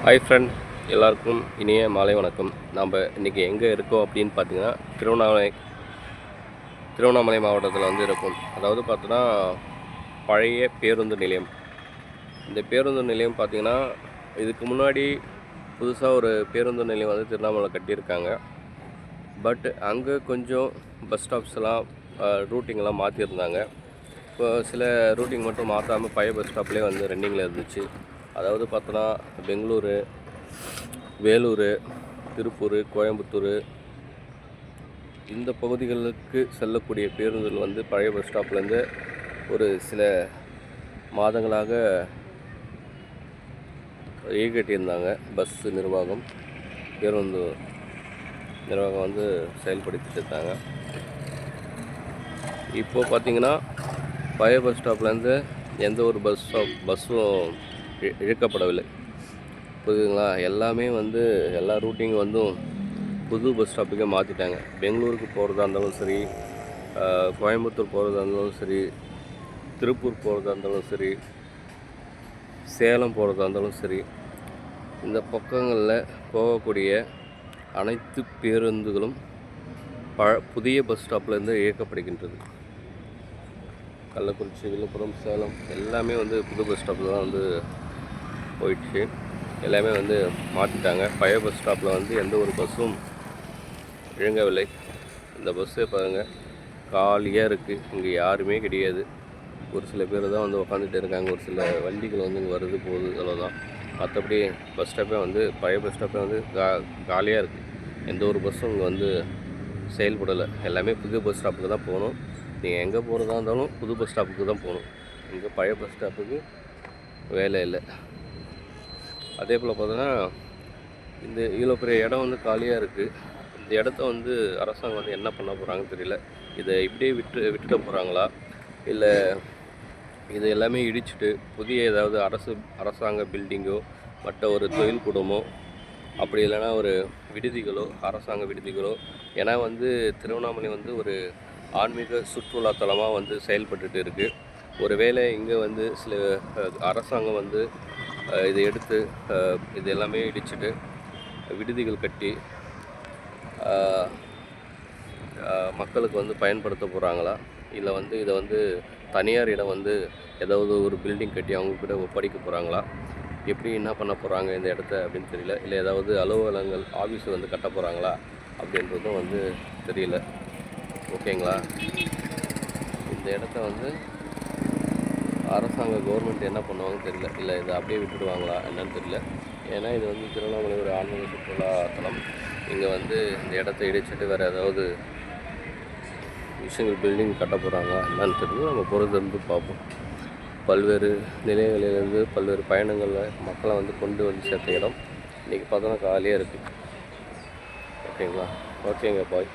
Hi friend, எல்லாருக்கும் இனிய மாலை வணக்கம். நாம் இன்றைக்கி எங்கே இருக்கோம் அப்படின்னு பார்த்தீங்கன்னா, திருவண்ணாமலை மாவட்டத்தில் வந்து இருக்கோம். அதாவது பார்த்தோன்னா பழைய பேருந்து நிலையம். இந்த பேருந்து நிலையம் பார்த்திங்கன்னா, இதுக்கு முன்னாடி புதுசாக ஒரு பேருந்து நிலையம் வந்து திருவண்ணாமலை கட்டியிருக்காங்க. பட் அங்கே கொஞ்சம் பஸ் ஸ்டாப்ஸ்லாம் ரூட்டிங்கெல்லாம் மாற்றிருந்தாங்க. இப்போ சில ரூட்டிங் மட்டும் மாற்றாமல் பழைய பஸ் ஸ்டாப்லேயே வந்து ரன்னிங்கில் இருந்துச்சு. அதாவது பார்த்தோன்னா பெங்களூரு, வேலூர், திருப்பூர், கோயம்புத்தூர் இந்த பகுதிகளுக்கு செல்லக்கூடிய பேருந்துகள் வந்து பழைய பஸ் ஸ்டாப்லேருந்து ஒரு சில மாதங்களாக இயக்கட்டியிருந்தாங்க. பஸ்ஸு நிர்வாகம், பேருந்து நிர்வாகம் வந்து செயல்படுத்திட்டு இருந்தாங்க. இப்போது பார்த்திங்கன்னா பழைய பஸ் ஸ்டாப்லேருந்து எந்த ஒரு பஸ்ஸும் இழுக்கப்படவில்லை. புரியுதுங்களா? எல்லாமே வந்து எல்லா ரூட்டிங் வந்து புது பஸ் ஸ்டாப்புக்கே மாற்றிட்டாங்க. பெங்களூருக்கு போகிறதா இருந்தாலும் சரி, கோயம்புத்தூர் போகிறதா இருந்தாலும் சரி, திருப்பூர் போகிறதா இருந்தாலும் சரி, சேலம் போகிறதா இருந்தாலும் சரி, இந்த பக்கங்களில் போகக்கூடிய அனைத்து பேருந்துகளும் புதிய பஸ் ஸ்டாப்லேருந்து இயக்கப்படுகின்றது. கள்ளக்குறிச்சி, விழுப்புரம், சேலம் எல்லாமே வந்து புது பஸ் ஸ்டாப்பில் தான் வந்து போயிடுச்சு. எல்லாமே வந்து மாற்றிட்டாங்க. பழைய பஸ் ஸ்டாப்பில் வந்து எந்த ஒரு பஸ்ஸும் இயங்கவில்லை. இந்த பஸ்ஸே பாருங்கள், காலியாக இருக்குது. இங்கே யாருமே கிடையாது. ஒரு சில பேர் தான் வந்து உட்காந்துட்டு இருக்காங்க. ஒரு சில வண்டிகள் வந்து இங்கே வருது போகுது, அவ்வளோதான். மற்றபடி பஸ் ஸ்டாப்பே வந்து பழைய பஸ் ஸ்டாப்பே வந்து காலியாக இருக்குது. எந்த ஒரு பஸ்ஸும் இங்கே வந்து செயல்படலை. எல்லாமே புது பஸ் ஸ்டாப்புக்கு தான் போகணும். நீங்கள் எங்கே போகிறதா இருந்தாலும் புது பஸ் ஸ்டாப்புக்கு தான் போகணும். இங்கே பழைய பஸ் ஸ்டாப்புக்கு வேலை இல்லை. அதே போல் பார்த்தோன்னா இந்த இவ்வளோ பெரிய இடம் வந்து காலியாக இருக்குது. இந்த இடத்த வந்து அரசாங்கம் வந்து என்ன பண்ண போகிறாங்கன்னு தெரியல. இதை இப்படியே விட்டுட போகிறாங்களா, இல்லை இது எல்லாமே இடிச்சுட்டு புதிய ஏதாவது அரசாங்க பில்டிங்கோ, மற்ற ஒரு தொழில் கூடமோ, அப்படி இல்லைன்னா ஒரு விடுதிகளோ, அரசாங்க விடுதிகளோ. ஏன்னா வந்து திருவண்ணாமலை வந்து ஒரு ஆன்மீக சுற்றுலாத்தலமாக வந்து செயல்பட்டுட்டு இருக்குது. ஒரு வேளை இங்கே வந்து சில அரசாங்கம் வந்து இதை எடுத்து இது எல்லாமே இடிச்சுட்டு விடுதிகள் கட்டி மக்களுக்கு வந்து பயன்படுத்த போகிறாங்களா, இல்லை வந்து இதை வந்து தனியார் இடம் வந்து ஏதாவது ஒரு பில்டிங் கட்டி அவங்கக்கிட்ட ஒப்படைக்க போகிறாங்களா, எப்படி என்ன பண்ண போகிறாங்க இந்த இடத்த அப்படின்னு தெரியல. இல்லை ஏதாவது அலுவலகங்கள், ஆஃபீஸ் வந்து கட்ட போகிறாங்களா அப்படின்றதும் வந்து தெரியல. ஓகேங்களா? இந்த இடத்த வந்து அரசாங்க கவர்மெண்ட் என்ன பண்ணுவாங்கன்னு தெரியல. இல்லை இதை அப்படியே விட்டுடுவாங்களா என்னன்னு தெரியல. ஏன்னா இது வந்து திருவண்ணாமலை ஒரு ஆன்மீக சுற்றுலாத்தலம். இங்கே வந்து இந்த இடத்த இடிச்சிட்டு வேறு ஏதாவது விஷயங்கள் பில்டிங் கட்ட போகிறாங்களா என்னன்னு தெரியல. நம்ம பொறுத்திருந்து பார்ப்போம். பல்வேறு நிலையங்களிலிருந்து பல்வேறு பயணங்களில் மக்களை வந்து கொண்டு வந்து சேர்த்த இடம் இன்றைக்கி பார்த்தோன்னா காலியாக இருக்குது. ஓகேங்களா? ஓகேங்க, பாய்.